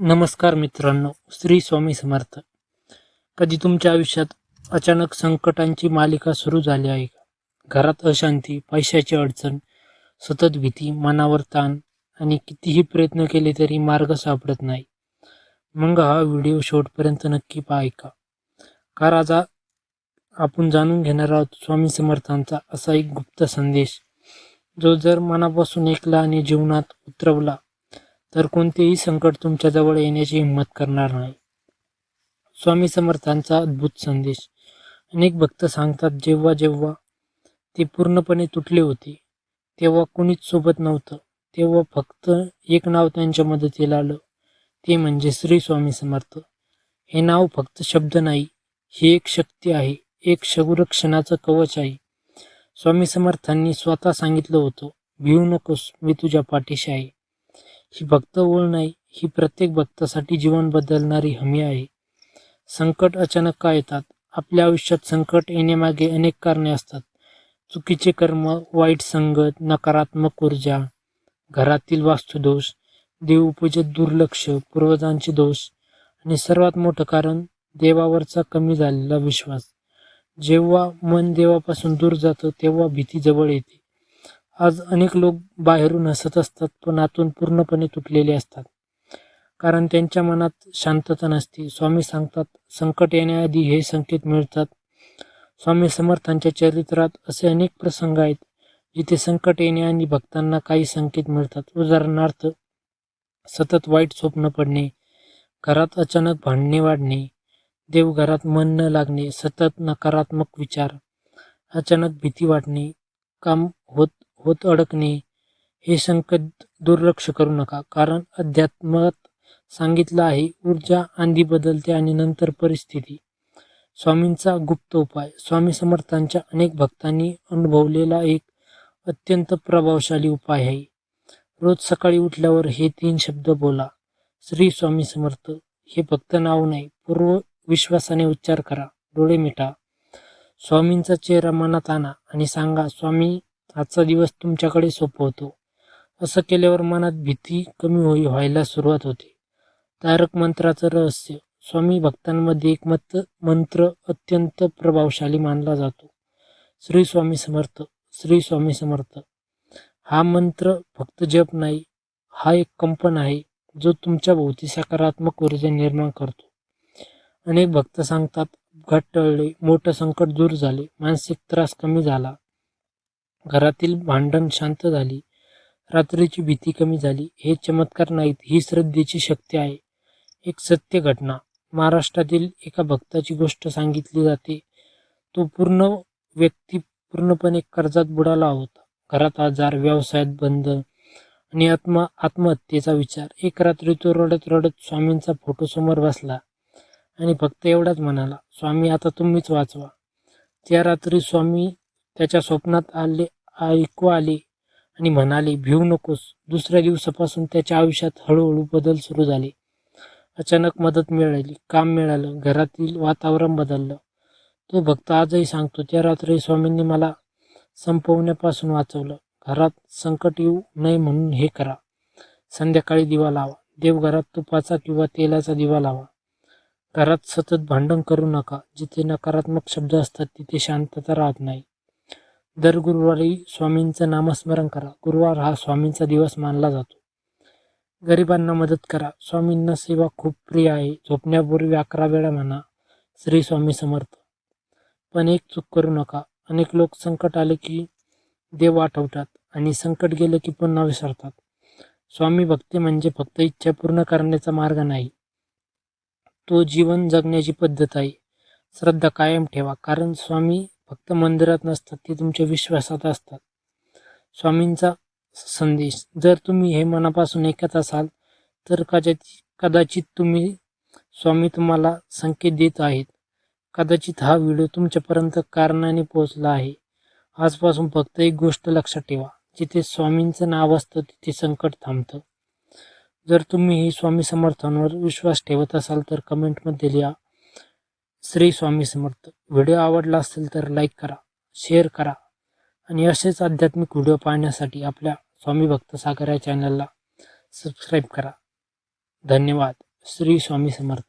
नमस्कार मित्रांनो, श्री स्वामी समर्थ. कधी तुमच्या आयुष्यात अचानक संकटांची मालिका सुरू झाली आहे का? घरात अशांती, पैशाची अडचण, सतत भीती, मनावर ताण आणि कितीही प्रयत्न केले तरी मार्ग सापडत नाही. मग हा व्हिडिओ शेवटपर्यंत नक्की ऐका. कारण आज आपण जाणून घेणार आहोत स्वामी समर्थांचा असा एक गुप्त संदेश, जो जर मनापासून ऐकला आणि जीवनात उतरवला तर कोणतेही संकट तुमच्या जवळ येण्याची हिंमत करणार नाही. स्वामी समर्थांचा अद्भुत संदेश. अनेक भक्त सांगतात, जेव्हा जेव्हा ते पूर्णपणे तुटले होते, तेव्हा कोणीच सोबत नव्हतं, तेव्हा फक्त एक नाव त्यांच्या मदतीला आलं, ते म्हणजे श्री स्वामी समर्थ. हे नाव फक्त शब्द नाही, ही एक शक्ती आहे, एक संरक्षणाचं कवच आहे. स्वामी समर्थांनी स्वतः सांगितलं होतं, भिवू नकोस, मी तुझ्या पाठीशी आहे. ही फक्त ओळ नाही, ही प्रत्येक भक्तासाठी जीवन बदलणारी हमी आहे. संकट अचानक का येतात? आपल्या आयुष्यात संकट येण्यामागे अनेक कारणे असतात. चुकीचे कर्म, वाईट संगत, नकारात्मक ऊर्जा, घरातील वास्तुदोष, देवपूजेत दुर्लक्ष, पूर्वजांचे दोष आणि सर्वात मोठं कारण देवावरचा कमी झालेला विश्वास. जेव्हा मन देवापासून दूर जातं तेव्हा भीती जवळ येते. आज अनेक लोक बाहेरून हसत असतात पण आतून पूर्णपणे तुटलेले असतात, कारण त्यांच्या मनात शांतता नसते. स्वामी सांगतात, संकट येण्याआधी हे संकेत मिळतात. स्वामी समर्थांच्या चरित्रात असे अनेक प्रसंग आहेत जिथे संकट येण्याआधी भक्तांना काही संकेत मिळतात. उदाहरणार्थ, सतत वाईट स्वप्न पडणे, घरात अचानक भांडणे वाढणे, देवघरात मन न लागणे, सतत नकारात्मक विचार, अचानक भीती वाटणे, काम होत अडकणे. हे संकट दुर्लक्ष करू नका, कारण अध्यात्मात सांगितलं आहे, ऊर्जा आधी बदलते आणि नंतर परिस्थिती. स्वामींचा गुप्त उपाय. स्वामी समर्थांच्या अनेक भक्तांनी अनुभवलेला एक अत्यंत प्रभावशाली उपाय आहे. रोज सकाळी उठल्यावर हे 3 शब्द बोला, श्री स्वामी समर्थ. हे फक्त नाव नाही, पूर्व विश्वासाने उच्चार करा. डोळे मिटा, स्वामींचा चेहरा मनात आणा आणि सांगा, स्वामी, आजचा दिवस तुमच्याकडे सोपवतो. असं केल्यावर मनात भीती कमी व्हायला सुरुवात होते. तारक मंत्राचं रहस्य. स्वामी भक्तांमध्ये एक मंत्र अत्यंत प्रभावशाली मानला जातो, श्री स्वामी समर्थ, श्री स्वामी समर्थ. हा मंत्र फक्त जप नाही, हा एक कंपन आहे जो तुमच्या भोवती सकारात्मक ऊर्जा निर्माण करतो. अनेक भक्त सांगतात, अपघात टळले, मोठं संकट दूर झाले, मानसिक त्रास कमी झाला, घरातील भांडण शांत झाली, रात्रीची भीती कमी झाली. हे चमत्कार नाहीत, ही श्रद्धेची शक्ती आहे. एक सत्य घटना. महाराष्ट्रातील एका भक्ताची गोष्ट सांगितली जाते. तो व्यक्ती पूर्णपणे कर्जात बुडाला होता. घरात आजार, व्यवसायात बंद आणि आत्महत्येचा विचार. एक रात्री तो रडत रडत स्वामींचा फोटो समोर बसला आणि फक्त एवढाच म्हणाला, स्वामी, आता तुम्हीच वाचवा. त्या रात्री स्वामी त्याच्या स्वप्नात ऐकू आले आणि म्हणाले, भिवू नकोस. दुसऱ्या दिवसापासून त्याच्या आयुष्यात हळूहळू बदल सुरू झाले. अचानक मदत मिळाली, काम मिळालं, घरातील वातावरण बदललं. तो भक्त आजही सांगतो, त्या रात्री स्वामींनी मला संपवण्यापासून वाचवलं. घरात संकट येऊ नये म्हणून हे करा. संध्याकाळी दिवा लावा. देवघरात तुपाचा किंवा तेलाचा दिवा लावा. घरात सतत भांडण करू नका. जिथे नकारात्मक शब्द असतात तिथे शांतता राहत नाही. दर गुरुवारी स्वामींचं नामस्मरण करा. गुरुवार हा स्वामींचा दिवस मानला जातो. गरिबांना मदत करा. स्वामींना सेवा खूप प्रिय आहे. झोपण्यापूर्वी 11 वेळा म्हणा, श्री स्वामी समर्थ. पण एक चूक करू नका. अनेक लोक संकट आले की देव आठवतात आणि संकट गेलं की पुन्हा विसरतात. स्वामी भक्ती म्हणजे फक्त इच्छा पूर्ण करण्याचा मार्ग नाही, तो जीवन जगण्याची पद्धत आहे. श्रद्धा कायम ठेवा, कारण स्वामी फक्त मंदिरात नसतात, ते तुमच्या विश्वासात असतात. स्वामींचा संदेश. जर तुम्ही हे मनापासून ऐकत असाल तर कदाचित स्वामी तुम्हाला संकेत देत आहेत. कदाचित हा व्हिडिओ तुमच्यापर्यंत कारणाने पोहोचला आहे. आजपासून फक्त एक गोष्ट लक्षात ठेवा, जिथे स्वामींचं नाव असतं तिथे संकट थांबतं. जर तुम्ही स्वामी समर्थांवर विश्वास ठेवत असाल तर कमेंटमध्ये लिहा, श्री स्वामी समर्थ. व्हिडिओ आवडला असेल तर लाईक करा, शेअर करा आणि असेच आध्यात्मिक व्हिडिओ पाहण्यासाठी आपल्या स्वामी भक्त सागर या चॅनलला सबस्क्राईब करा. धन्यवाद. श्री स्वामी समर्थ.